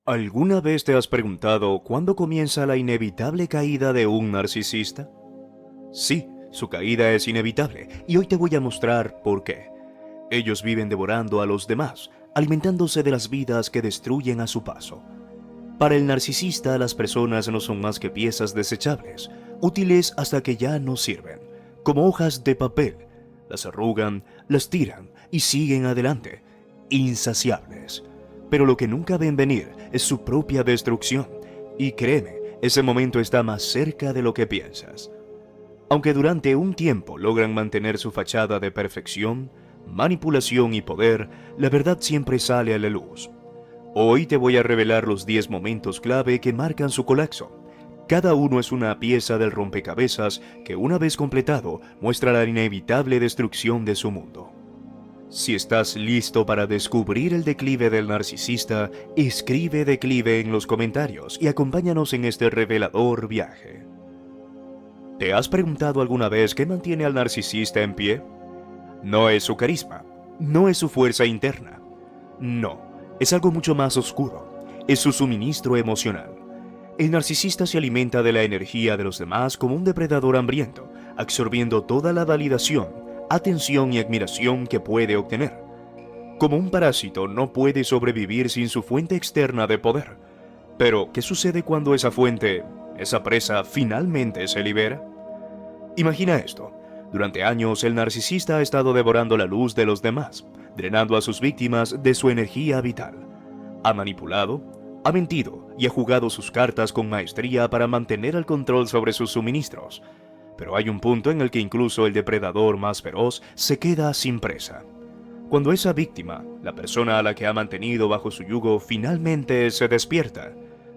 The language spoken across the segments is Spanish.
¿Alguna vez te has preguntado cuándo comienza la inevitable caída de un narcisista? Sí, su caída es inevitable y hoy te voy a mostrar por qué. Ellos viven devorando a los demás, alimentándose de las vidas que destruyen a su paso. Para el narcisista, las personas no son más que piezas desechables, útiles hasta que ya no sirven, como hojas de papel. Las arrugan, las tiran y siguen adelante, insaciables. Pero lo que nunca ven venir es su propia destrucción, y créeme, ese momento está más cerca de lo que piensas. Aunque durante un tiempo logran mantener su fachada de perfección, manipulación y poder, la verdad siempre sale a la luz. Hoy te voy a revelar los 10 momentos clave que marcan su colapso. Cada uno es una pieza del rompecabezas que, una vez completado, muestra la inevitable destrucción de su mundo. Si estás listo para descubrir el declive del narcisista, escribe declive en los comentarios y acompáñanos en este revelador viaje. ¿Te has preguntado alguna vez qué mantiene al narcisista en pie? No es su carisma, no es su fuerza interna. No, es algo mucho más oscuro. Es su suministro emocional. El narcisista se alimenta de la energía de los demás como un depredador hambriento, absorbiendo toda la validación, atención y admiración que puede obtener. Como un parásito no puede sobrevivir sin su fuente externa de poder. Pero, ¿qué sucede cuando esa fuente, esa presa, finalmente se libera? Imagina esto. Durante años, el narcisista ha estado devorando la luz de los demás, drenando a sus víctimas de su energía vital. Ha manipulado, ha mentido y ha jugado sus cartas con maestría para mantener el control sobre sus suministros. Pero hay un punto en el que incluso el depredador más feroz se queda sin presa. Cuando esa víctima, la persona a la que ha mantenido bajo su yugo, finalmente se despierta,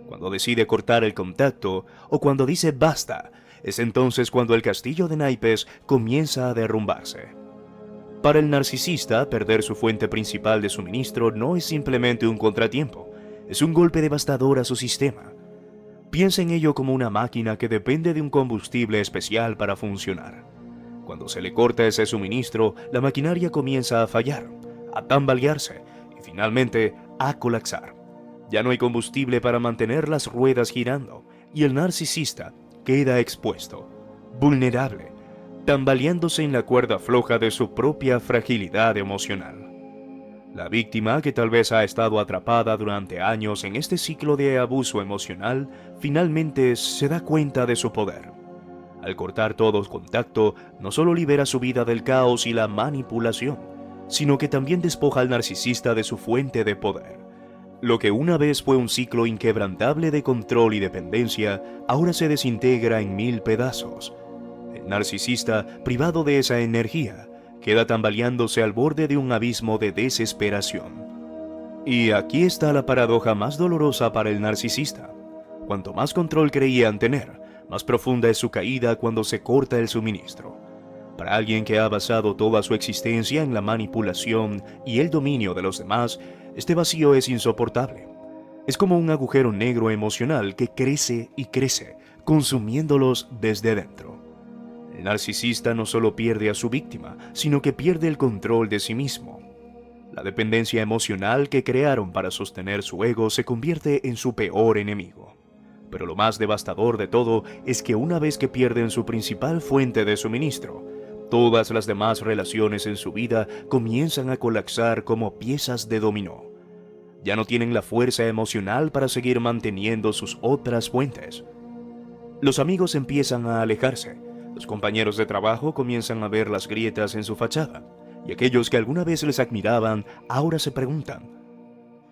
cuando decide cortar el contacto o cuando dice basta, es entonces cuando el castillo de naipes comienza a derrumbarse. Para el narcisista, perder su fuente principal de suministro no es simplemente un contratiempo, es un golpe devastador a su sistema. Piensa en ello como una máquina que depende de un combustible especial para funcionar. Cuando se le corta ese suministro, la maquinaria comienza a fallar, a tambalearse y finalmente a colapsar. Ya no hay combustible para mantener las ruedas girando y el narcisista queda expuesto, vulnerable, tambaleándose en la cuerda floja de su propia fragilidad emocional. La víctima, que tal vez ha estado atrapada durante años en este ciclo de abuso emocional, finalmente se da cuenta de su poder. Al cortar todo contacto, no solo libera su vida del caos y la manipulación, sino que también despoja al narcisista de su fuente de poder. Lo que una vez fue un ciclo inquebrantable de control y dependencia, ahora se desintegra en 1000 pedazos. El narcisista, privado de esa energía, queda tambaleándose al borde de un abismo de desesperación. Y aquí está la paradoja más dolorosa para el narcisista. Cuanto más control creían tener, más profunda es su caída cuando se corta el suministro. Para alguien que ha basado toda su existencia en la manipulación y el dominio de los demás, este vacío es insoportable. Es como un agujero negro emocional que crece y crece, consumiéndolos desde dentro. El narcisista no solo pierde a su víctima, sino que pierde el control de sí mismo. La dependencia emocional que crearon para sostener su ego se convierte en su peor enemigo. Pero lo más devastador de todo es que una vez que pierden su principal fuente de suministro, todas las demás relaciones en su vida comienzan a colapsar como piezas de dominó. Ya no tienen la fuerza emocional para seguir manteniendo sus otras fuentes. Los amigos empiezan a alejarse, los compañeros de trabajo comienzan a ver las grietas en su fachada, y aquellos que alguna vez les admiraban ahora se preguntan,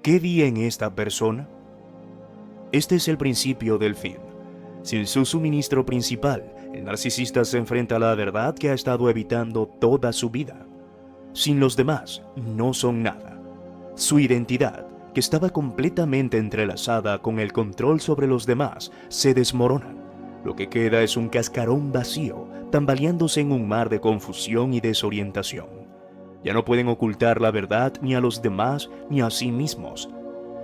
¿qué vi en esta persona? Este es el principio del fin. Sin su suministro principal, el narcisista se enfrenta a la verdad que ha estado evitando toda su vida. Sin los demás, no son nada. Su identidad, que estaba completamente entrelazada con el control sobre los demás, se desmorona. Lo que queda es un cascarón vacío, tambaleándose en un mar de confusión y desorientación. Ya no pueden ocultar la verdad ni a los demás ni a sí mismos.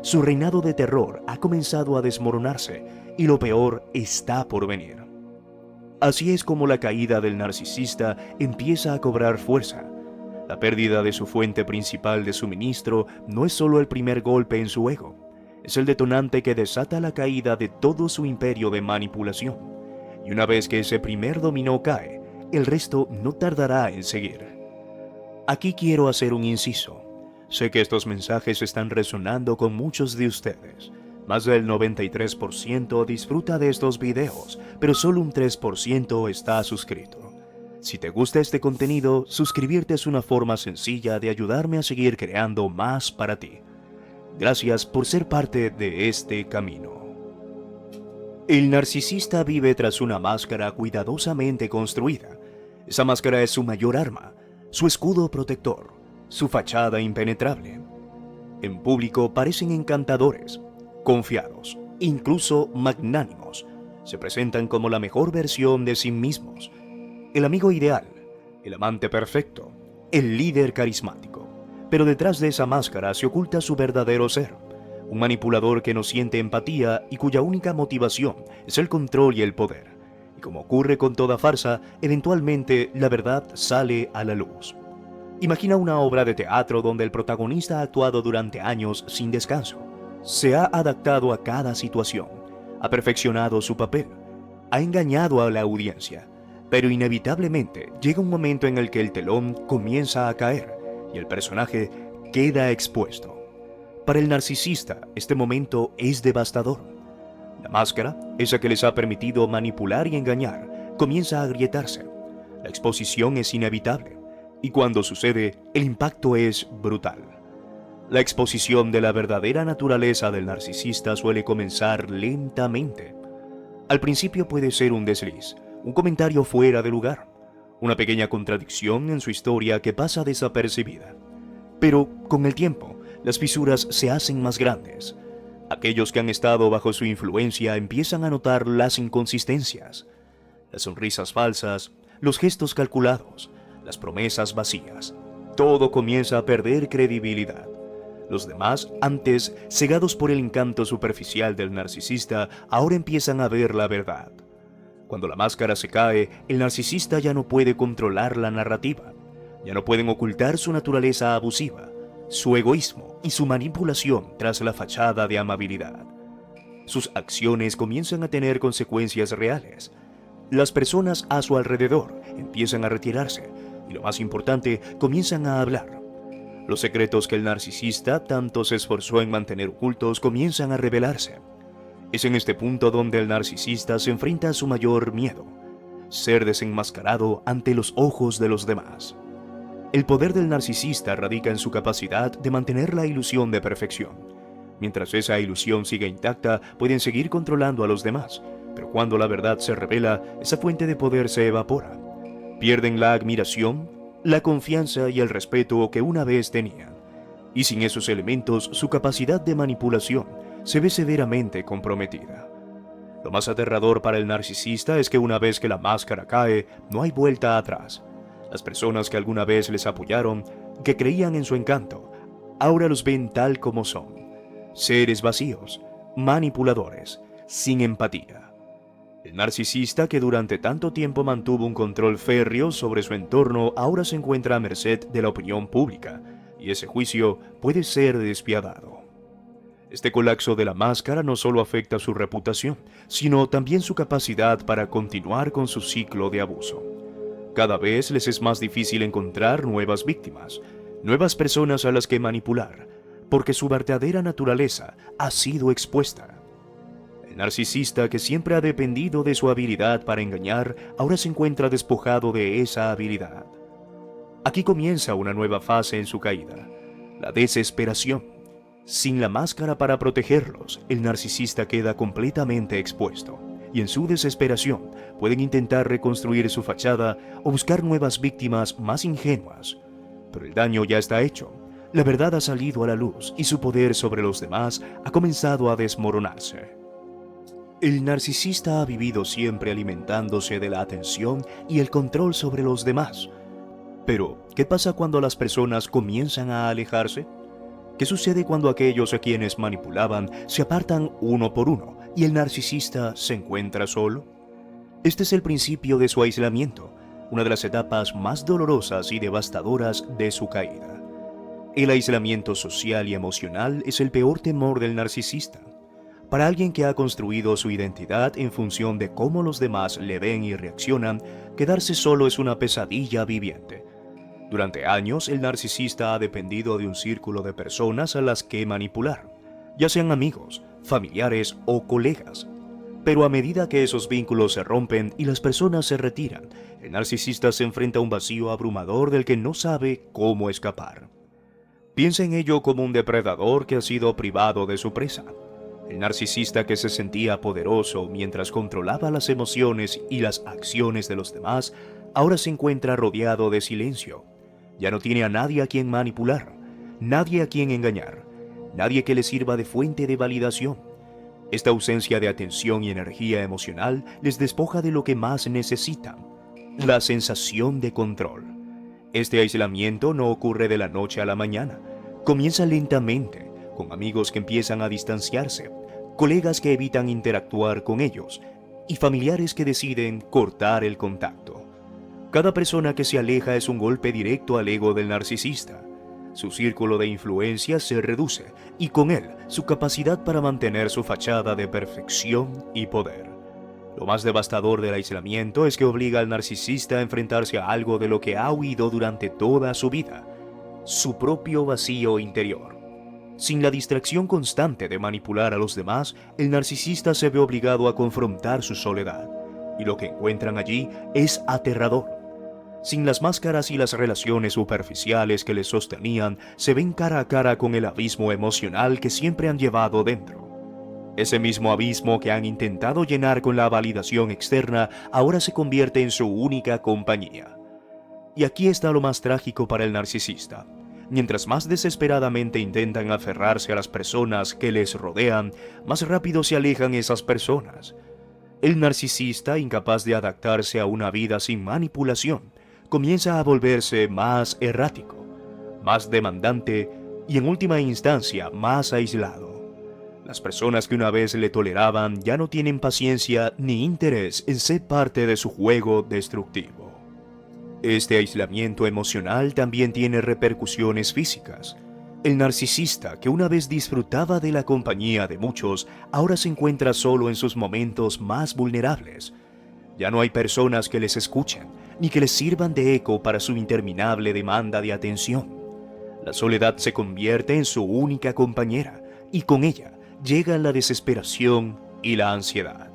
Su reinado de terror ha comenzado a desmoronarse y lo peor está por venir. Así es como la caída del narcisista empieza a cobrar fuerza. La pérdida de su fuente principal de suministro no es solo el primer golpe en su ego, es el detonante que desata la caída de todo su imperio de manipulación. Y una vez que ese primer dominó cae, el resto no tardará en seguir. Aquí quiero hacer un inciso. Sé que estos mensajes están resonando con muchos de ustedes. Más del 93% disfruta de estos videos, pero solo un 3% está suscrito. Si te gusta este contenido, suscribirte es una forma sencilla de ayudarme a seguir creando más para ti. Gracias por ser parte de este camino. El narcisista vive tras una máscara cuidadosamente construida. Esa máscara es su mayor arma, su escudo protector, su fachada impenetrable. En público parecen encantadores, confiados, incluso magnánimos. Se presentan como la mejor versión de sí mismos. El amigo ideal, el amante perfecto, el líder carismático. Pero detrás de esa máscara se oculta su verdadero ser. Un manipulador que no siente empatía y cuya única motivación es el control y el poder. Y como ocurre con toda farsa, eventualmente la verdad sale a la luz. Imagina una obra de teatro donde el protagonista ha actuado durante años sin descanso. Se ha adaptado a cada situación, ha perfeccionado su papel, ha engañado a la audiencia, pero inevitablemente llega un momento en el que el telón comienza a caer y el personaje queda expuesto. Para el narcisista, este momento es devastador. La máscara, esa que les ha permitido manipular y engañar, comienza a agrietarse. La exposición es inevitable, y cuando sucede, el impacto es brutal. La exposición de la verdadera naturaleza del narcisista suele comenzar lentamente. Al principio puede ser un desliz, un comentario fuera de lugar, una pequeña contradicción en su historia que pasa desapercibida. Pero, con el tiempo, las fisuras se hacen más grandes. Aquellos que han estado bajo su influencia empiezan a notar las inconsistencias, las sonrisas falsas, los gestos calculados, las promesas vacías. Todo comienza a perder credibilidad. Los demás, antes cegados por el encanto superficial del narcisista, ahora empiezan a ver la verdad. Cuando la máscara se cae, el narcisista ya no puede controlar la narrativa. Ya no pueden ocultar su naturaleza abusiva, su egoísmo y su manipulación tras la fachada de amabilidad. Sus acciones comienzan a tener consecuencias reales. Las personas a su alrededor empiezan a retirarse y, lo más importante, comienzan a hablar. Los secretos que el narcisista tanto se esforzó en mantener ocultos comienzan a revelarse. Es en este punto donde el narcisista se enfrenta a su mayor miedo: ser desenmascarado ante los ojos de los demás. El poder del narcisista radica en su capacidad de mantener la ilusión de perfección. Mientras esa ilusión siga intacta, pueden seguir controlando a los demás, pero cuando la verdad se revela, esa fuente de poder se evapora. Pierden la admiración, la confianza y el respeto que una vez tenían. Y sin esos elementos, su capacidad de manipulación se ve severamente comprometida. Lo más aterrador para el narcisista es que una vez que la máscara cae, no hay vuelta atrás. Las personas que alguna vez les apoyaron, que creían en su encanto, ahora los ven tal como son: seres vacíos, manipuladores, sin empatía. El narcisista, que durante tanto tiempo mantuvo un control férreo sobre su entorno, ahora se encuentra a merced de la opinión pública, y ese juicio puede ser despiadado. Este colapso de la máscara no solo afecta su reputación, sino también su capacidad para continuar con su ciclo de abuso. Cada vez les es más difícil encontrar nuevas víctimas, nuevas personas a las que manipular, porque su verdadera naturaleza ha sido expuesta. El narcisista, que siempre ha dependido de su habilidad para engañar, ahora se encuentra despojado de esa habilidad. Aquí comienza una nueva fase en su caída: la desesperación. Sin la máscara para protegerlos, el narcisista queda completamente expuesto, y en su desesperación pueden intentar reconstruir su fachada o buscar nuevas víctimas más ingenuas. Pero el daño ya está hecho, la verdad ha salido a la luz y su poder sobre los demás ha comenzado a desmoronarse. El narcisista ha vivido siempre alimentándose de la atención y el control sobre los demás. Pero, ¿qué pasa cuando las personas comienzan a alejarse? ¿Qué sucede cuando aquellos a quienes manipulaban se apartan uno por uno y el narcisista se encuentra solo? Este es el principio de su aislamiento, una de las etapas más dolorosas y devastadoras de su caída. El aislamiento social y emocional es el peor temor del narcisista. Para alguien que ha construido su identidad en función de cómo los demás le ven y reaccionan, quedarse solo es una pesadilla viviente. Durante años, el narcisista ha dependido de un círculo de personas a las que manipular, ya sean amigos, familiares o colegas. Pero a medida que esos vínculos se rompen y las personas se retiran, el narcisista se enfrenta a un vacío abrumador del que no sabe cómo escapar. Piensa en ello como un depredador que ha sido privado de su presa. El narcisista que se sentía poderoso mientras controlaba las emociones y las acciones de los demás, ahora se encuentra rodeado de silencio. Ya no tiene a nadie a quien manipular, nadie a quien engañar, nadie que le sirva de fuente de validación. Esta ausencia de atención y energía emocional les despoja de lo que más necesitan: la sensación de control. Este aislamiento no ocurre de la noche a la mañana. Comienza lentamente, con amigos que empiezan a distanciarse, colegas que evitan interactuar con ellos y familiares que deciden cortar el contacto. Cada persona que se aleja es un golpe directo al ego del narcisista. Su círculo de influencia se reduce y con él su capacidad para mantener su fachada de perfección y poder. Lo más devastador del aislamiento es que obliga al narcisista a enfrentarse a algo de lo que ha huido durante toda su vida: su propio vacío interior. Sin la distracción constante de manipular a los demás, el narcisista se ve obligado a confrontar su soledad, y lo que encuentran allí es aterrador. Sin las máscaras y las relaciones superficiales que les sostenían, se ven cara a cara con el abismo emocional que siempre han llevado dentro. Ese mismo abismo que han intentado llenar con la validación externa ahora se convierte en su única compañía. Y aquí está lo más trágico para el narcisista. Mientras más desesperadamente intentan aferrarse a las personas que les rodean, más rápido se alejan esas personas. El narcisista, incapaz de adaptarse a una vida sin manipulación, comienza a volverse más errático, más demandante y en última instancia más aislado. Las personas que una vez le toleraban ya no tienen paciencia ni interés en ser parte de su juego destructivo. Este aislamiento emocional también tiene repercusiones físicas. El narcisista, que una vez disfrutaba de la compañía de muchos, ahora se encuentra solo en sus momentos más vulnerables. Ya no hay personas que les escuchen, ni que les sirvan de eco para su interminable demanda de atención. La soledad se convierte en su única compañera, y con ella llega la desesperación y la ansiedad.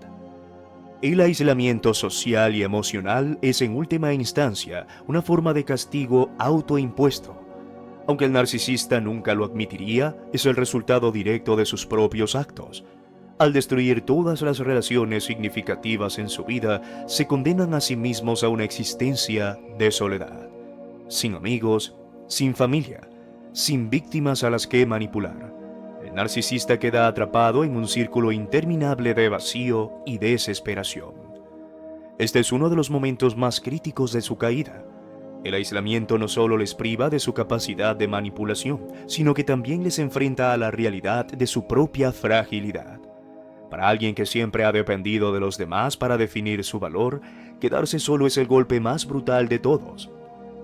El aislamiento social y emocional es en última instancia una forma de castigo autoimpuesto. Aunque el narcisista nunca lo admitiría, es el resultado directo de sus propios actos. Al destruir todas las relaciones significativas en su vida, se condenan a sí mismos a una existencia de soledad, sin amigos, sin familia, sin víctimas a las que manipular. El narcisista queda atrapado en un círculo interminable de vacío y desesperación. Este es uno de los momentos más críticos de su caída. El aislamiento no solo les priva de su capacidad de manipulación, sino que también les enfrenta a la realidad de su propia fragilidad. Para alguien que siempre ha dependido de los demás para definir su valor, quedarse solo es el golpe más brutal de todos.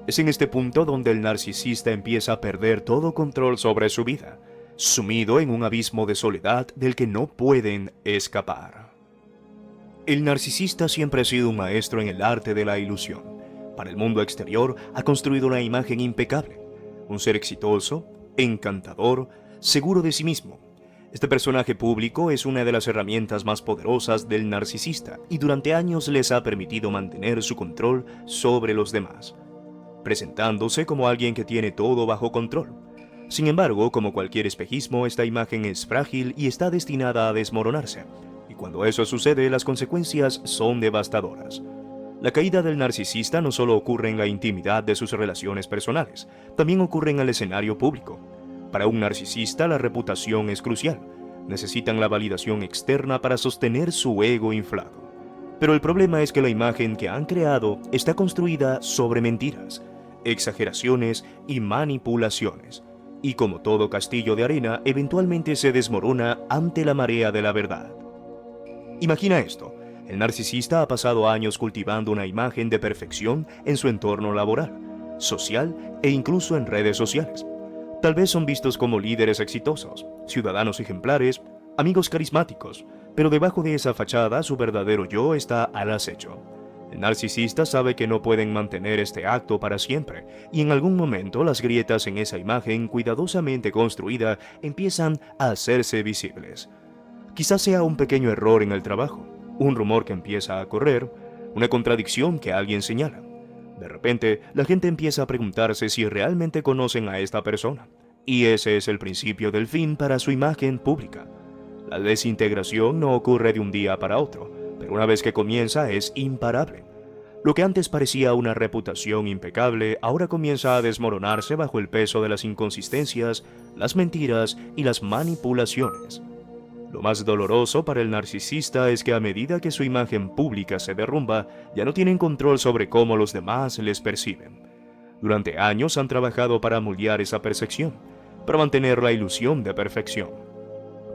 Es en este punto donde el narcisista empieza a perder todo control sobre su vida, sumido en un abismo de soledad del que no pueden escapar. El narcisista siempre ha sido un maestro en el arte de la ilusión. Para el mundo exterior ha construido una imagen impecable, un ser exitoso, encantador, seguro de sí mismo. Este personaje público es una de las herramientas más poderosas del narcisista y durante años les ha permitido mantener su control sobre los demás, presentándose como alguien que tiene todo bajo control. Sin embargo, como cualquier espejismo, esta imagen es frágil y está destinada a desmoronarse, y cuando eso sucede, las consecuencias son devastadoras. La caída del narcisista no solo ocurre en la intimidad de sus relaciones personales, también ocurre en el escenario público. Para un narcisista, la reputación es crucial. Necesitan la validación externa para sostener su ego inflado. Pero el problema es que la imagen que han creado está construida sobre mentiras, exageraciones y manipulaciones. Y como todo castillo de arena, eventualmente se desmorona ante la marea de la verdad. Imagina esto: el narcisista ha pasado años cultivando una imagen de perfección en su entorno laboral, social e incluso en redes sociales. Tal vez son vistos como líderes exitosos, ciudadanos ejemplares, amigos carismáticos, pero debajo de esa fachada su verdadero yo está al acecho. El narcisista sabe que no pueden mantener este acto para siempre, y en algún momento las grietas en esa imagen cuidadosamente construida empiezan a hacerse visibles. Quizás sea un pequeño error en el trabajo, un rumor que empieza a correr, una contradicción que alguien señala. De repente, la gente empieza a preguntarse si realmente conocen a esta persona, y ese es el principio del fin para su imagen pública. La desintegración no ocurre de un día para otro, pero una vez que comienza es imparable. Lo que antes parecía una reputación impecable, ahora comienza a desmoronarse bajo el peso de las inconsistencias, las mentiras y las manipulaciones. Lo más doloroso para el narcisista es que a medida que su imagen pública se derrumba, ya no tienen control sobre cómo los demás les perciben. Durante años han trabajado para moldear esa percepción, para mantener la ilusión de perfección.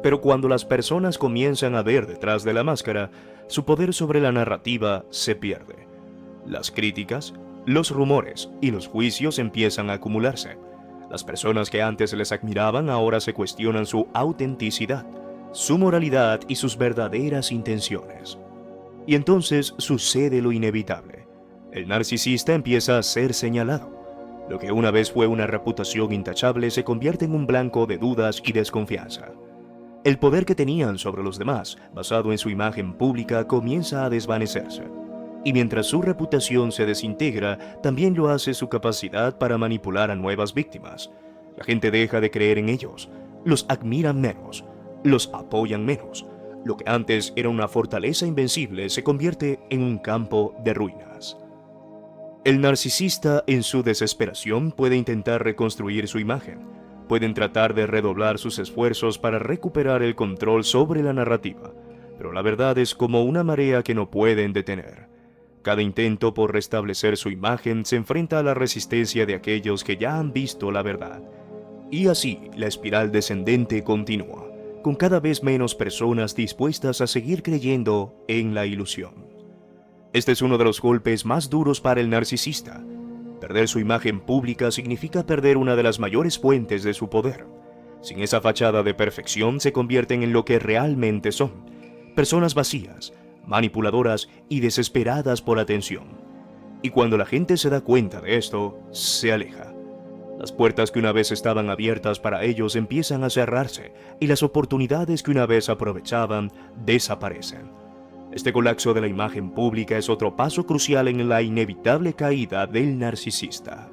Pero cuando las personas comienzan a ver detrás de la máscara, su poder sobre la narrativa se pierde. Las críticas, los rumores y los juicios empiezan a acumularse. Las personas que antes les admiraban ahora se cuestionan su autenticidad, su moralidad y sus verdaderas intenciones. Y entonces sucede lo inevitable. El narcisista empieza a ser señalado. Lo que una vez fue una reputación intachable se convierte en un blanco de dudas y desconfianza. El poder que tenían sobre los demás, basado en su imagen pública, comienza a desvanecerse. Y mientras su reputación se desintegra, también lo hace su capacidad para manipular a nuevas víctimas. La gente deja de creer en ellos, los admiran menos, los apoyan menos. Lo que antes era una fortaleza invencible se convierte en un campo de ruinas. El narcisista, en su desesperación, puede intentar reconstruir su imagen. Pueden tratar de redoblar sus esfuerzos para recuperar el control sobre la narrativa, pero la verdad es como una marea que no pueden detener. Cada intento por restablecer su imagen se enfrenta a la resistencia de aquellos que ya han visto la verdad. Y así, la espiral descendente continúa, con cada vez menos personas dispuestas a seguir creyendo en la ilusión. Este es uno de los golpes más duros para el narcisista. Perder su imagen pública significa perder una de las mayores fuentes de su poder. Sin esa fachada de perfección se convierten en lo que realmente son: personas vacías, manipuladoras y desesperadas por atención. Y cuando la gente se da cuenta de esto, se aleja. Las puertas que una vez estaban abiertas para ellos empiezan a cerrarse y las oportunidades que una vez aprovechaban desaparecen. Este colapso de la imagen pública es otro paso crucial en la inevitable caída del narcisista.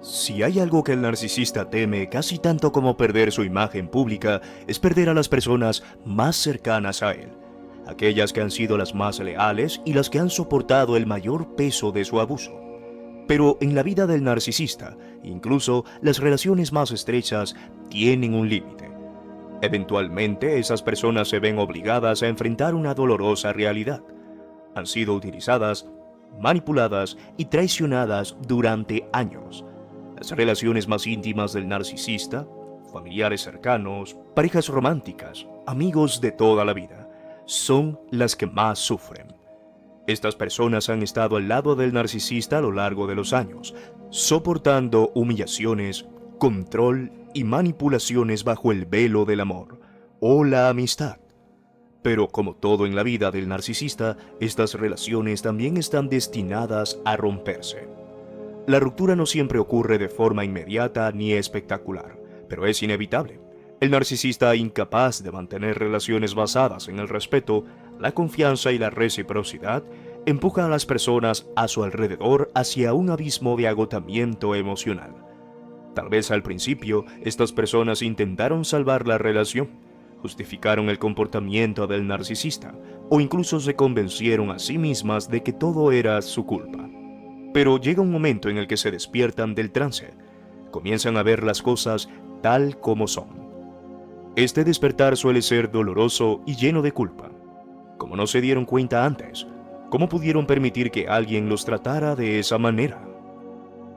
Si hay algo que el narcisista teme casi tanto como perder su imagen pública, es perder a las personas más cercanas a él, aquellas que han sido las más leales y las que han soportado el mayor peso de su abuso. Pero en la vida del narcisista, incluso las relaciones más estrechas tienen un límite. Eventualmente, esas personas se ven obligadas a enfrentar una dolorosa realidad. Han sido utilizadas, manipuladas y traicionadas durante años. Las relaciones más íntimas del narcisista, familiares cercanos, parejas románticas, amigos de toda la vida, son las que más sufren. Estas personas han estado al lado del narcisista a lo largo de los años, soportando humillaciones, control y manipulaciones bajo el velo del amor o la amistad. Pero como todo en la vida del narcisista, estas relaciones también están destinadas a romperse. La ruptura no siempre ocurre de forma inmediata ni espectacular, pero es inevitable. El narcisista, incapaz de mantener relaciones basadas en el respeto, la confianza y la reciprocidad, empuja a las personas a su alrededor hacia un abismo de agotamiento emocional. Tal vez al principio, estas personas intentaron salvar la relación, justificaron el comportamiento del narcisista, o incluso se convencieron a sí mismas de que todo era su culpa. Pero llega un momento en el que se despiertan del trance, comienzan a ver las cosas tal como son. Este despertar suele ser doloroso y lleno de culpa. Como no se dieron cuenta antes, ¿cómo pudieron permitir que alguien los tratara de esa manera?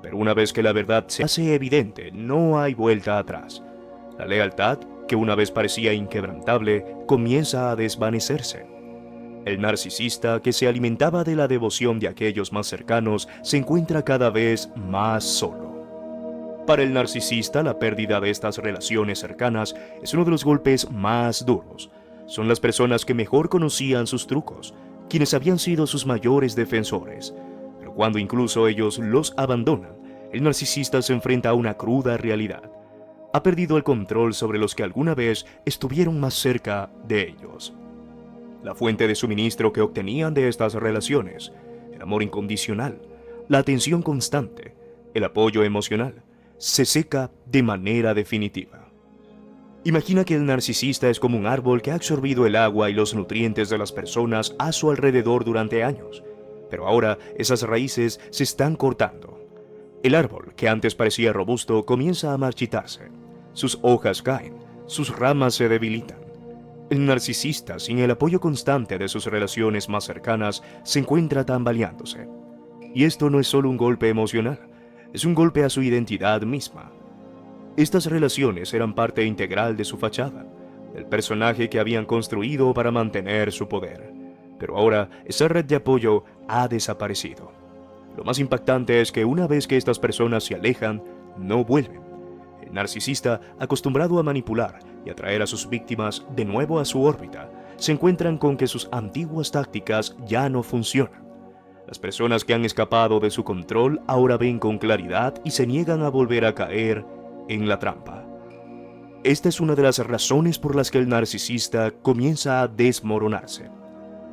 Pero una vez que la verdad se hace evidente, no hay vuelta atrás. La lealtad, que una vez parecía inquebrantable, comienza a desvanecerse. El narcisista, que se alimentaba de la devoción de aquellos más cercanos, se encuentra cada vez más solo. Para el narcisista, la pérdida de estas relaciones cercanas es uno de los golpes más duros. Son las personas que mejor conocían sus trucos, quienes habían sido sus mayores defensores. Pero cuando incluso ellos los abandonan, el narcisista se enfrenta a una cruda realidad. Ha perdido el control sobre los que alguna vez estuvieron más cerca de ellos. La fuente de suministro que obtenían de estas relaciones, el amor incondicional, la atención constante, el apoyo emocional, se seca de manera definitiva. Imagina que el narcisista es como un árbol que ha absorbido el agua y los nutrientes de las personas a su alrededor durante años, pero ahora esas raíces se están cortando. El árbol, que antes parecía robusto, comienza a marchitarse. Sus hojas caen, sus ramas se debilitan. El narcisista, sin el apoyo constante de sus relaciones más cercanas, se encuentra tambaleándose. Y esto no es solo un golpe emocional, es un golpe a su identidad misma. Estas relaciones eran parte integral de su fachada, del personaje que habían construido para mantener su poder. Pero ahora esa red de apoyo ha desaparecido. Lo más impactante es que una vez que estas personas se alejan, no vuelven. El narcisista, acostumbrado a manipular y atraer a sus víctimas de nuevo a su órbita, se encuentran con que sus antiguas tácticas ya no funcionan. Las personas que han escapado de su control ahora ven con claridad y se niegan a volver a caer en la trampa. Esta es una de las razones por las que el narcisista comienza a desmoronarse.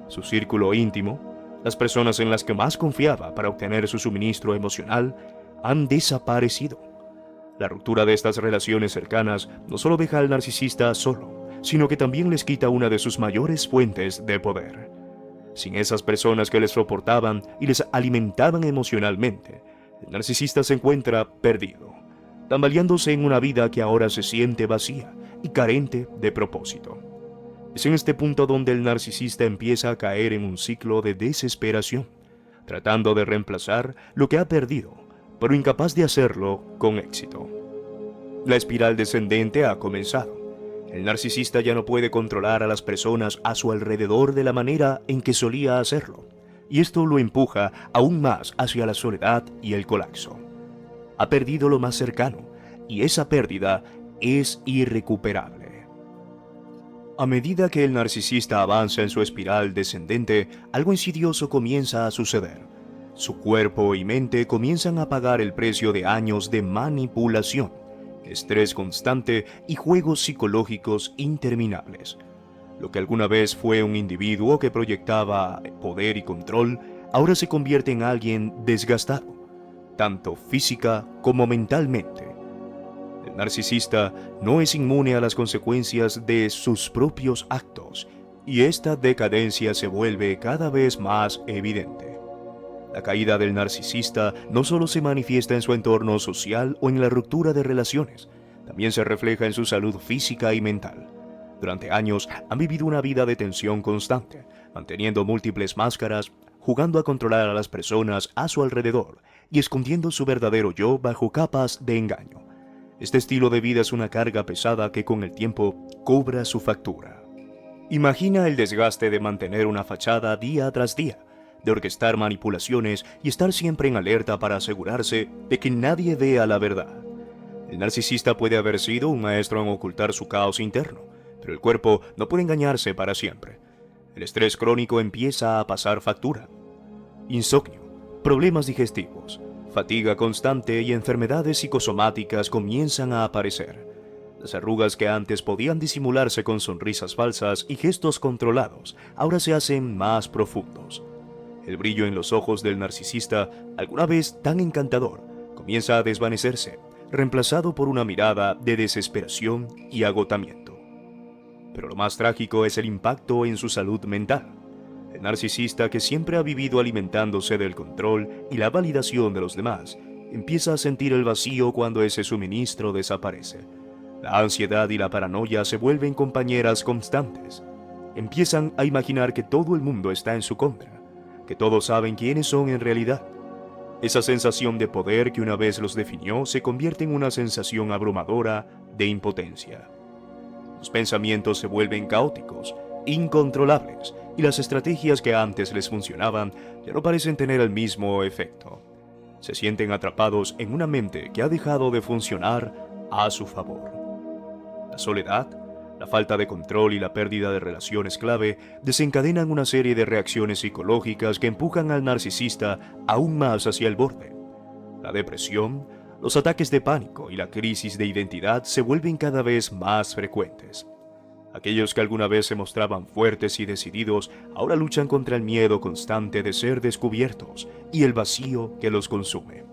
Su círculo íntimo, las personas en las que más confiaba para obtener su suministro emocional, han desaparecido. La ruptura de estas relaciones cercanas no solo deja al narcisista solo, sino que también les quita una de sus mayores fuentes de poder. Sin esas personas que les soportaban y les alimentaban emocionalmente, el narcisista se encuentra perdido, tambaleándose en una vida que ahora se siente vacía y carente de propósito. Es en este punto donde el narcisista empieza a caer en un ciclo de desesperación, tratando de reemplazar lo que ha perdido, pero incapaz de hacerlo con éxito. La espiral descendente ha comenzado. El narcisista ya no puede controlar a las personas a su alrededor de la manera en que solía hacerlo, y esto lo empuja aún más hacia la soledad y el colapso. Ha perdido lo más cercano, y esa pérdida es irrecuperable. A medida que el narcisista avanza en su espiral descendente, algo insidioso comienza a suceder. Su cuerpo y mente comienzan a pagar el precio de años de manipulación, estrés constante y juegos psicológicos interminables. Lo que alguna vez fue un individuo que proyectaba poder y control, ahora se convierte en alguien desgastado, tanto física como mentalmente. El narcisista no es inmune a las consecuencias de sus propios actos, y esta decadencia se vuelve cada vez más evidente. La caída del narcisista no solo se manifiesta en su entorno social o en la ruptura de relaciones, también se refleja en su salud física y mental. Durante años han vivido una vida de tensión constante, manteniendo múltiples máscaras, jugando a controlar a las personas a su alrededor y escondiendo su verdadero yo bajo capas de engaño. Este estilo de vida es una carga pesada que con el tiempo cobra su factura. Imagina el desgaste de mantener una fachada día tras día, de orquestar manipulaciones y estar siempre en alerta para asegurarse de que nadie vea la verdad. El narcisista puede haber sido un maestro en ocultar su caos interno, pero el cuerpo no puede engañarse para siempre. El estrés crónico empieza a pasar factura. Insomnio, problemas digestivos, fatiga constante y enfermedades psicosomáticas comienzan a aparecer. Las arrugas que antes podían disimularse con sonrisas falsas y gestos controlados, ahora se hacen más profundos. El brillo en los ojos del narcisista, alguna vez tan encantador, comienza a desvanecerse, reemplazado por una mirada de desesperación y agotamiento. Pero lo más trágico es el impacto en su salud mental. El narcisista, que siempre ha vivido alimentándose del control y la validación de los demás, empieza a sentir el vacío cuando ese suministro desaparece. La ansiedad y la paranoia se vuelven compañeras constantes. Empiezan a imaginar que todo el mundo está en su contra, que todos saben quiénes son en realidad. Esa sensación de poder que una vez los definió se convierte en una sensación abrumadora de impotencia. Los pensamientos se vuelven caóticos, incontrolables, y las estrategias que antes les funcionaban ya no parecen tener el mismo efecto. Se sienten atrapados en una mente que ha dejado de funcionar a su favor. La soledad, la falta de control y la pérdida de relaciones clave desencadenan una serie de reacciones psicológicas que empujan al narcisista aún más hacia el borde. La depresión, los ataques de pánico y la crisis de identidad se vuelven cada vez más frecuentes. Aquellos que alguna vez se mostraban fuertes y decididos ahora luchan contra el miedo constante de ser descubiertos y el vacío que los consume.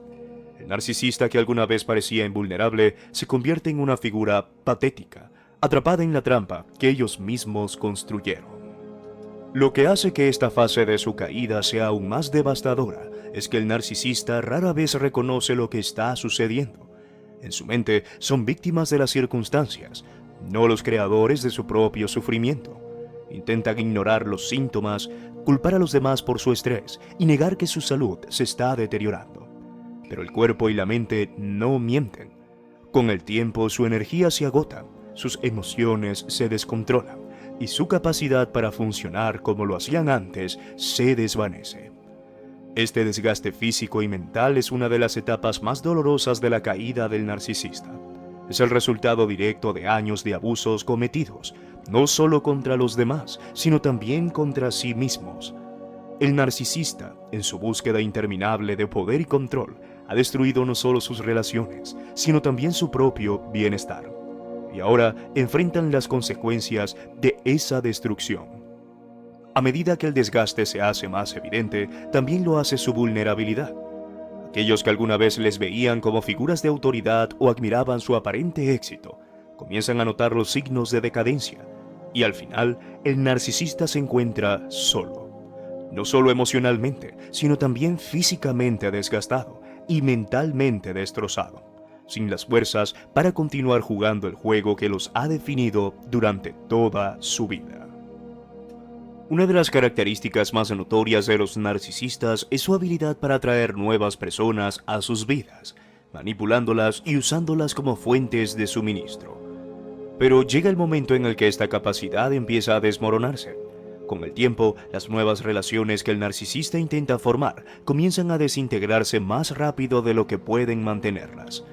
El narcisista que alguna vez parecía invulnerable se convierte en una figura patética, atrapada en la trampa que ellos mismos construyeron. Lo que hace que esta fase de su caída sea aún más devastadora es que el narcisista rara vez reconoce lo que está sucediendo. En su mente son víctimas de las circunstancias, no los creadores de su propio sufrimiento. Intentan ignorar los síntomas, culpar a los demás por su estrés y negar que su salud se está deteriorando. Pero el cuerpo y la mente no mienten. Con el tiempo su energía se agota, sus emociones se descontrolan y su capacidad para funcionar como lo hacían antes se desvanece. Este desgaste físico y mental es una de las etapas más dolorosas de la caída del narcisista. Es el resultado directo de años de abusos cometidos, no solo contra los demás, sino también contra sí mismos. El narcisista, en su búsqueda interminable de poder y control, ha destruido no solo sus relaciones, sino también su propio bienestar. Y ahora enfrentan las consecuencias de esa destrucción. A medida que el desgaste se hace más evidente, también lo hace su vulnerabilidad. Aquellos que alguna vez les veían como figuras de autoridad o admiraban su aparente éxito, comienzan a notar los signos de decadencia, y al final el narcisista se encuentra solo. No solo emocionalmente, sino también físicamente desgastado y mentalmente destrozado, sin las fuerzas para continuar jugando el juego que los ha definido durante toda su vida. Una de las características más notorias de los narcisistas es su habilidad para atraer nuevas personas a sus vidas, manipulándolas y usándolas como fuentes de suministro. Pero llega el momento en el que esta capacidad empieza a desmoronarse. Con el tiempo, las nuevas relaciones que el narcisista intenta formar comienzan a desintegrarse más rápido de lo que pueden mantenerlas.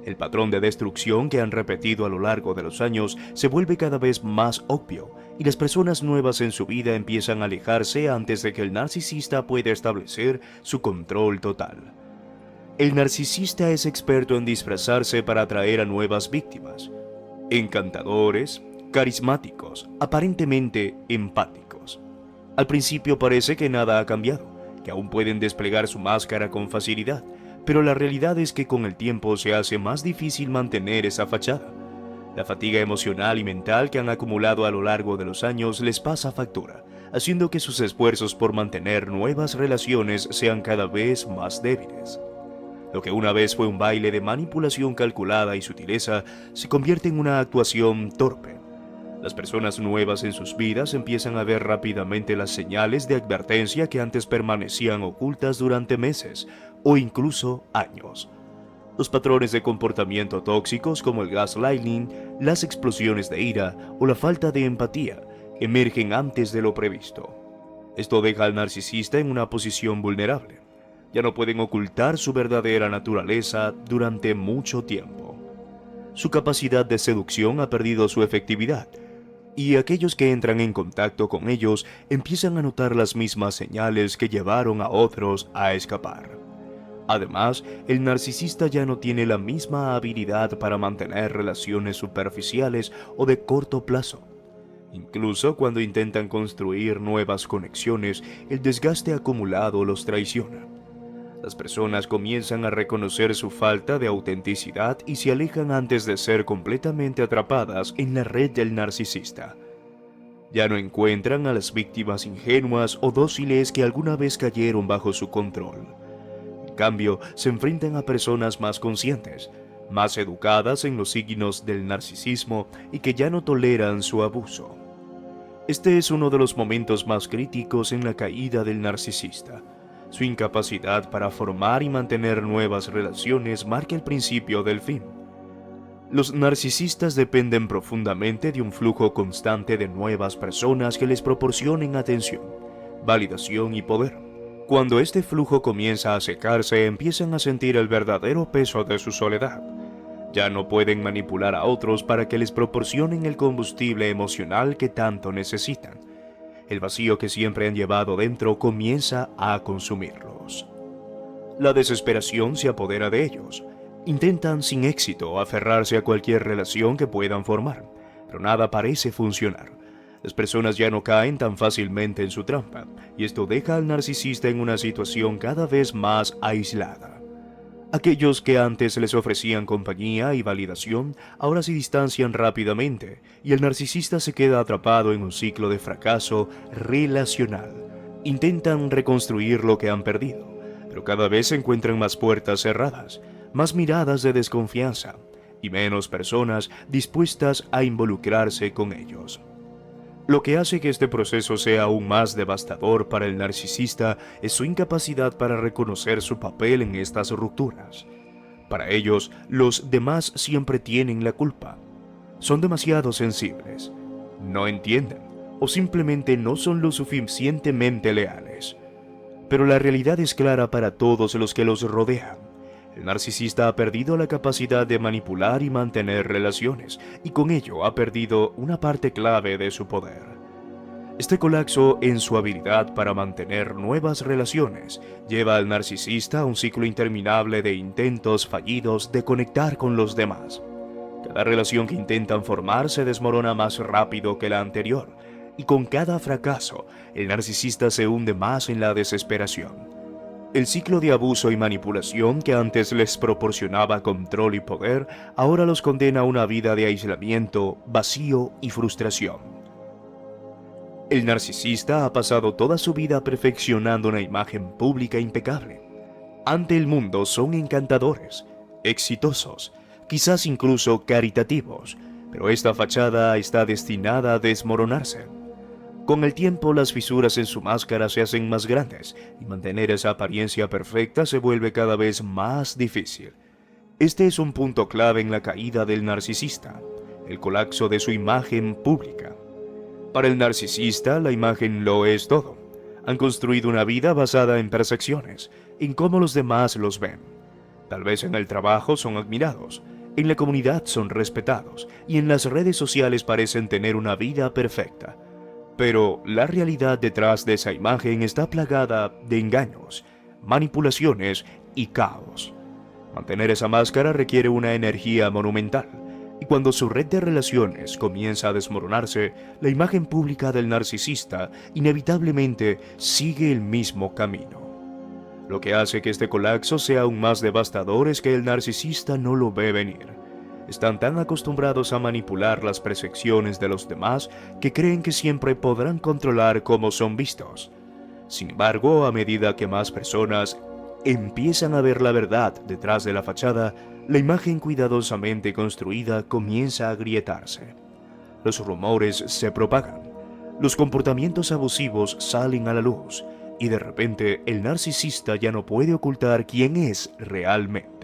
El patrón de destrucción que han repetido a lo largo de los años se vuelve cada vez más obvio y las personas nuevas en su vida empiezan a alejarse antes de que el narcisista pueda establecer su control total. El narcisista es experto en disfrazarse para atraer a nuevas víctimas. Encantadores, carismáticos, aparentemente empáticos. Al principio parece que nada ha cambiado, que aún pueden desplegar su máscara con facilidad, pero la realidad es que con el tiempo se hace más difícil mantener esa fachada. La fatiga emocional y mental que han acumulado a lo largo de los años les pasa factura, haciendo que sus esfuerzos por mantener nuevas relaciones sean cada vez más débiles. Lo que una vez fue un baile de manipulación calculada y sutileza se convierte en una actuación torpe. Las personas nuevas en sus vidas empiezan a ver rápidamente las señales de advertencia que antes permanecían ocultas durante meses o incluso años. Los patrones de comportamiento tóxicos como el gaslighting, las explosiones de ira o la falta de empatía emergen antes de lo previsto. Esto deja al narcisista en una posición vulnerable. Ya no pueden ocultar su verdadera naturaleza durante mucho tiempo. Su capacidad de seducción ha perdido su efectividad, y aquellos que entran en contacto con ellos empiezan a notar las mismas señales que llevaron a otros a escapar. Además, el narcisista ya no tiene la misma habilidad para mantener relaciones superficiales o de corto plazo. Incluso cuando intentan construir nuevas conexiones, el desgaste acumulado los traiciona. Las personas comienzan a reconocer su falta de autenticidad y se alejan antes de ser completamente atrapadas en la red del narcisista. Ya no encuentran a las víctimas ingenuas o dóciles que alguna vez cayeron bajo su control. En cambio, se enfrentan a personas más conscientes, más educadas en los signos del narcisismo y que ya no toleran su abuso. Este es uno de los momentos más críticos en la caída del narcisista. Su incapacidad para formar y mantener nuevas relaciones marca el principio del fin. Los narcisistas dependen profundamente de un flujo constante de nuevas personas que les proporcionen atención, validación y poder. Cuando este flujo comienza a secarse, empiezan a sentir el verdadero peso de su soledad. Ya no pueden manipular a otros para que les proporcionen el combustible emocional que tanto necesitan. El vacío que siempre han llevado dentro comienza a consumirlos. La desesperación se apodera de ellos. Intentan sin éxito aferrarse a cualquier relación que puedan formar, pero nada parece funcionar. Las personas ya no caen tan fácilmente en su trampa, y esto deja al narcisista en una situación cada vez más aislada. Aquellos que antes les ofrecían compañía y validación, ahora se distancian rápidamente, y el narcisista se queda atrapado en un ciclo de fracaso relacional. Intentan reconstruir lo que han perdido, pero cada vez se encuentran más puertas cerradas, más miradas de desconfianza, y menos personas dispuestas a involucrarse con ellos. Lo que hace que este proceso sea aún más devastador para el narcisista es su incapacidad para reconocer su papel en estas rupturas. Para ellos, los demás siempre tienen la culpa. Son demasiado sensibles, no entienden o simplemente no son lo suficientemente leales. Pero la realidad es clara para todos los que los rodean. El narcisista ha perdido la capacidad de manipular y mantener relaciones, y con ello ha perdido una parte clave de su poder. Este colapso en su habilidad para mantener nuevas relaciones lleva al narcisista a un ciclo interminable de intentos fallidos de conectar con los demás. Cada relación que intentan formar se desmorona más rápido que la anterior, y con cada fracaso, el narcisista se hunde más en la desesperación. El ciclo de abuso y manipulación que antes les proporcionaba control y poder, ahora los condena a una vida de aislamiento, vacío y frustración. El narcisista ha pasado toda su vida perfeccionando una imagen pública impecable. Ante el mundo son encantadores, exitosos, quizás incluso caritativos, pero esta fachada está destinada a desmoronarse. Con el tiempo, las fisuras en su máscara se hacen más grandes y mantener esa apariencia perfecta se vuelve cada vez más difícil. Este es un punto clave en la caída del narcisista, el colapso de su imagen pública. Para el narcisista, la imagen lo es todo. Han construido una vida basada en percepciones, en cómo los demás los ven. Tal vez en el trabajo son admirados, en la comunidad son respetados y en las redes sociales parecen tener una vida perfecta. Pero la realidad detrás de esa imagen está plagada de engaños, manipulaciones y caos. Mantener esa máscara requiere una energía monumental, y cuando su red de relaciones comienza a desmoronarse, la imagen pública del narcisista inevitablemente sigue el mismo camino. Lo que hace que este colapso sea aún más devastador es que el narcisista no lo ve venir. Están tan acostumbrados a manipular las percepciones de los demás que creen que siempre podrán controlar cómo son vistos. Sin embargo, a medida que más personas empiezan a ver la verdad detrás de la fachada, la imagen cuidadosamente construida comienza a agrietarse. Los rumores se propagan, los comportamientos abusivos salen a la luz, y de repente el narcisista ya no puede ocultar quién es realmente.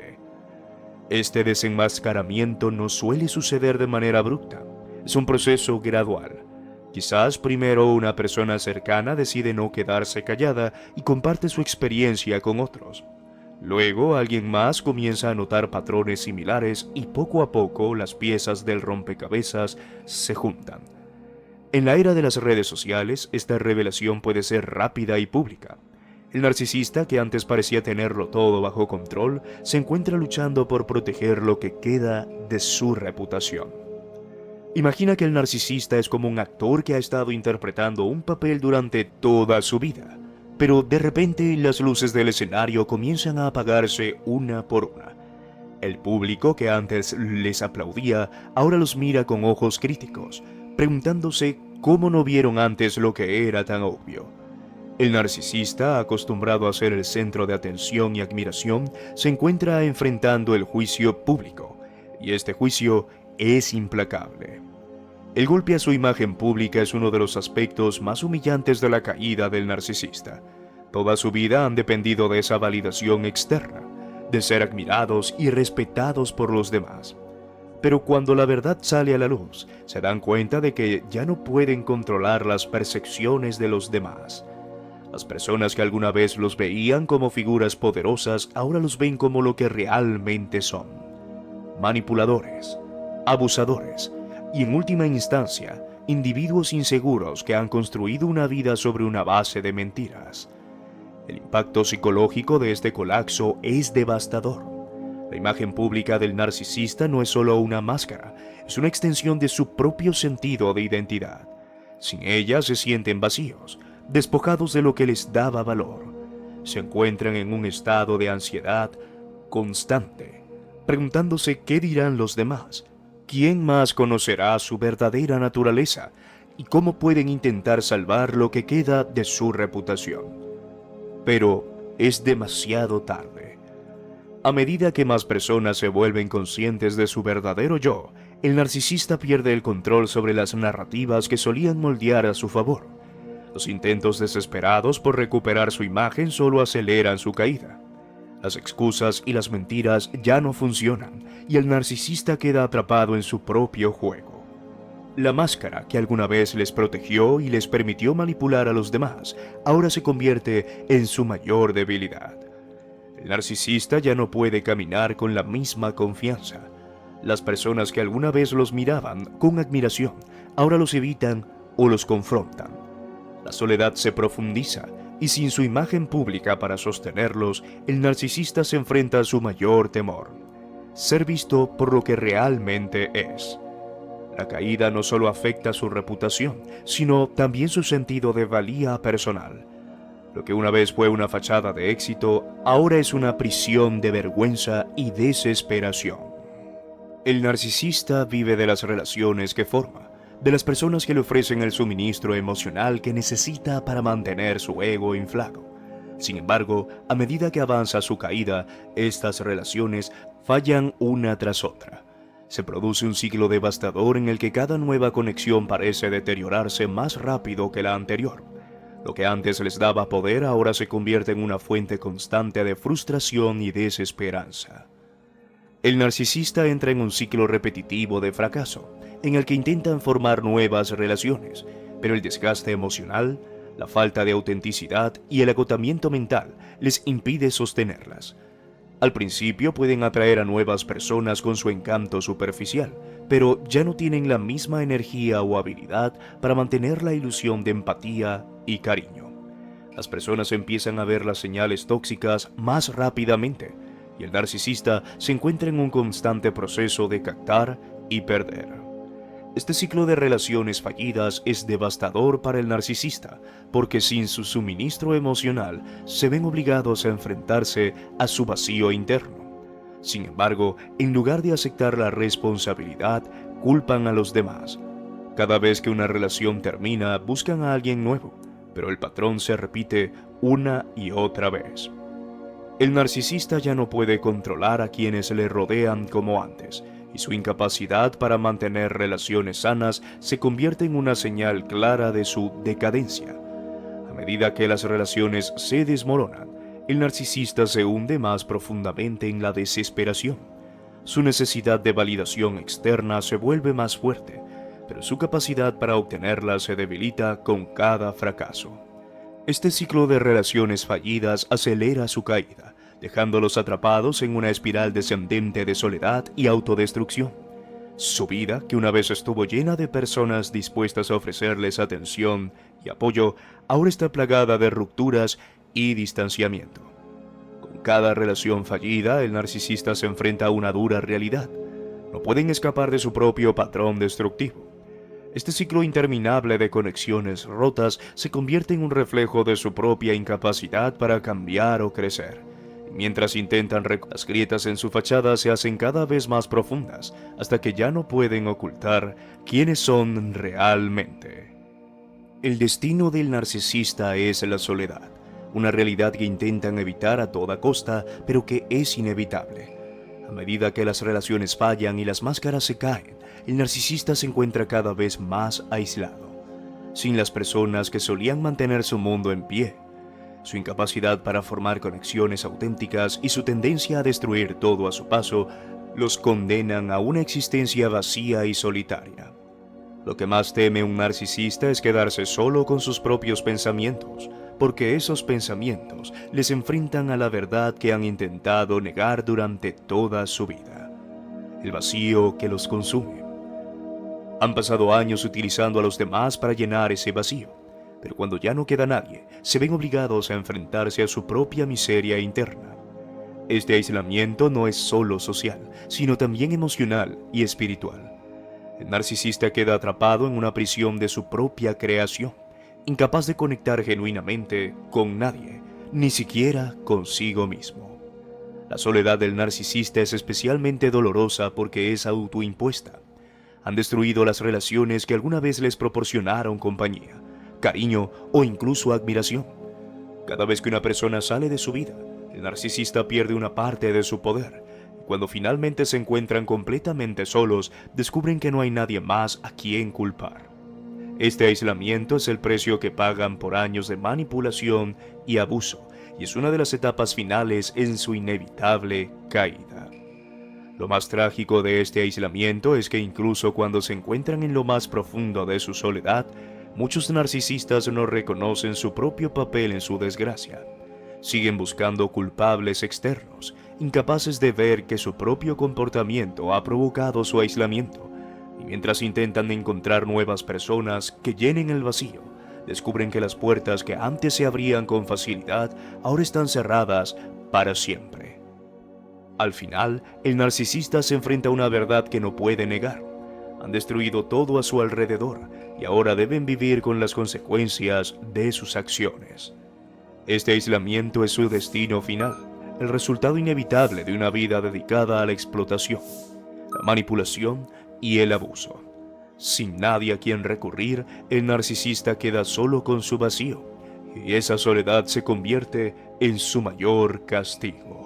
Este desenmascaramiento no suele suceder de manera abrupta, es un proceso gradual. Quizás primero una persona cercana decide no quedarse callada y comparte su experiencia con otros. Luego alguien más comienza a notar patrones similares y poco a poco las piezas del rompecabezas se juntan. En la era de las redes sociales, esta revelación puede ser rápida y pública. El narcisista, que antes parecía tenerlo todo bajo control, se encuentra luchando por proteger lo que queda de su reputación. Imagina que el narcisista es como un actor que ha estado interpretando un papel durante toda su vida, pero de repente las luces del escenario comienzan a apagarse una por una. El público que antes les aplaudía ahora los mira con ojos críticos, preguntándose cómo no vieron antes lo que era tan obvio. El narcisista, acostumbrado a ser el centro de atención y admiración, se encuentra enfrentando el juicio público, y este juicio es implacable. El golpe a su imagen pública es uno de los aspectos más humillantes de la caída del narcisista. Toda su vida han dependido de esa validación externa, de ser admirados y respetados por los demás. Pero cuando la verdad sale a la luz, se dan cuenta de que ya no pueden controlar las percepciones de los demás. Las personas que alguna vez los veían como figuras poderosas ahora los ven como lo que realmente son: manipuladores, abusadores y, en última instancia, individuos inseguros que han construido una vida sobre una base de mentiras. El impacto psicológico de este colapso es devastador. La imagen pública del narcisista no es solo una máscara, es una extensión de su propio sentido de identidad. Sin ella se sienten vacíos, despojados de lo que les daba valor. Se encuentran en un estado de ansiedad constante, preguntándose qué dirán los demás, quién más conocerá su verdadera naturaleza y cómo pueden intentar salvar lo que queda de su reputación. Pero es demasiado tarde. A medida que más personas se vuelven conscientes de su verdadero yo, el narcisista pierde el control sobre las narrativas que solían moldear a su favor. Los intentos desesperados por recuperar su imagen solo aceleran su caída. Las excusas y las mentiras ya no funcionan y el narcisista queda atrapado en su propio juego. La máscara que alguna vez les protegió y les permitió manipular a los demás, ahora se convierte en su mayor debilidad. El narcisista ya no puede caminar con la misma confianza. Las personas que alguna vez los miraban con admiración, ahora los evitan o los confrontan. La soledad se profundiza y, sin su imagen pública para sostenerlos, el narcisista se enfrenta a su mayor temor: ser visto por lo que realmente es. La caída no solo afecta su reputación, sino también su sentido de valía personal. Lo que una vez fue una fachada de éxito, ahora es una prisión de vergüenza y desesperación. El narcisista vive de las relaciones que forma, de las personas que le ofrecen el suministro emocional que necesita para mantener su ego inflado. Sin embargo, a medida que avanza su caída, estas relaciones fallan una tras otra. Se produce un ciclo devastador en el que cada nueva conexión parece deteriorarse más rápido que la anterior. Lo que antes les daba poder ahora se convierte en una fuente constante de frustración y desesperanza. El narcisista entra en un ciclo repetitivo de fracaso, en el que intentan formar nuevas relaciones, pero el desgaste emocional, la falta de autenticidad y el agotamiento mental les impide sostenerlas. Al principio pueden atraer a nuevas personas con su encanto superficial, pero ya no tienen la misma energía o habilidad para mantener la ilusión de empatía y cariño. Las personas empiezan a ver las señales tóxicas más rápidamente, y el narcisista se encuentra en un constante proceso de captar y perder. Este ciclo de relaciones fallidas es devastador para el narcisista, porque sin su suministro emocional se ven obligados a enfrentarse a su vacío interno. Sin embargo, en lugar de aceptar la responsabilidad, culpan a los demás. Cada vez que una relación termina, buscan a alguien nuevo, pero el patrón se repite una y otra vez. El narcisista ya no puede controlar a quienes le rodean como antes, y su incapacidad para mantener relaciones sanas se convierte en una señal clara de su decadencia. A medida que las relaciones se desmoronan, el narcisista se hunde más profundamente en la desesperación. Su necesidad de validación externa se vuelve más fuerte, pero su capacidad para obtenerla se debilita con cada fracaso. Este ciclo de relaciones fallidas acelera su caída, dejándolos atrapados en una espiral descendente de soledad y autodestrucción. Su vida, que una vez estuvo llena de personas dispuestas a ofrecerles atención y apoyo, ahora está plagada de rupturas y distanciamiento. Con cada relación fallida, el narcisista se enfrenta a una dura realidad. No pueden escapar de su propio patrón destructivo. Este ciclo interminable de conexiones rotas se convierte en un reflejo de su propia incapacidad para cambiar o crecer. Mientras intentan las grietas en su fachada se hacen cada vez más profundas, hasta que ya no pueden ocultar quiénes son realmente. El destino del narcisista es la soledad, una realidad que intentan evitar a toda costa, pero que es inevitable. A medida que las relaciones fallan y las máscaras se caen, el narcisista se encuentra cada vez más aislado. Sin las personas que solían mantener su mundo en pie, su incapacidad para formar conexiones auténticas y su tendencia a destruir todo a su paso los condenan a una existencia vacía y solitaria. Lo que más teme un narcisista es quedarse solo con sus propios pensamientos, porque esos pensamientos les enfrentan a la verdad que han intentado negar durante toda su vida, el vacío que los consume. Han pasado años utilizando a los demás para llenar ese vacío, pero cuando ya no queda nadie, se ven obligados a enfrentarse a su propia miseria interna. Este aislamiento no es solo social, sino también emocional y espiritual. El narcisista queda atrapado en una prisión de su propia creación, incapaz de conectar genuinamente con nadie, ni siquiera consigo mismo. La soledad del narcisista es especialmente dolorosa porque es autoimpuesta. Han destruido las relaciones que alguna vez les proporcionaron compañía, cariño o incluso admiración. Cada vez que una persona sale de su vida, el narcisista pierde una parte de su poder. Cuando finalmente se encuentran completamente solos, descubren que no hay nadie más a quien culpar. Este aislamiento es el precio que pagan por años de manipulación y abuso, y es una de las etapas finales en su inevitable caída. Lo más trágico de este aislamiento es que incluso cuando se encuentran en lo más profundo de su soledad, muchos narcisistas no reconocen su propio papel en su desgracia. Siguen buscando culpables externos, incapaces de ver que su propio comportamiento ha provocado su aislamiento, y mientras intentan encontrar nuevas personas que llenen el vacío, descubren que las puertas que antes se abrían con facilidad ahora están cerradas para siempre. Al final, el narcisista se enfrenta a una verdad que no puede negar. Han destruido todo a su alrededor y ahora deben vivir con las consecuencias de sus acciones. Este aislamiento es su destino final, el resultado inevitable de una vida dedicada a la explotación, la manipulación y el abuso. Sin nadie a quien recurrir, el narcisista queda solo con su vacío, y esa soledad se convierte en su mayor castigo.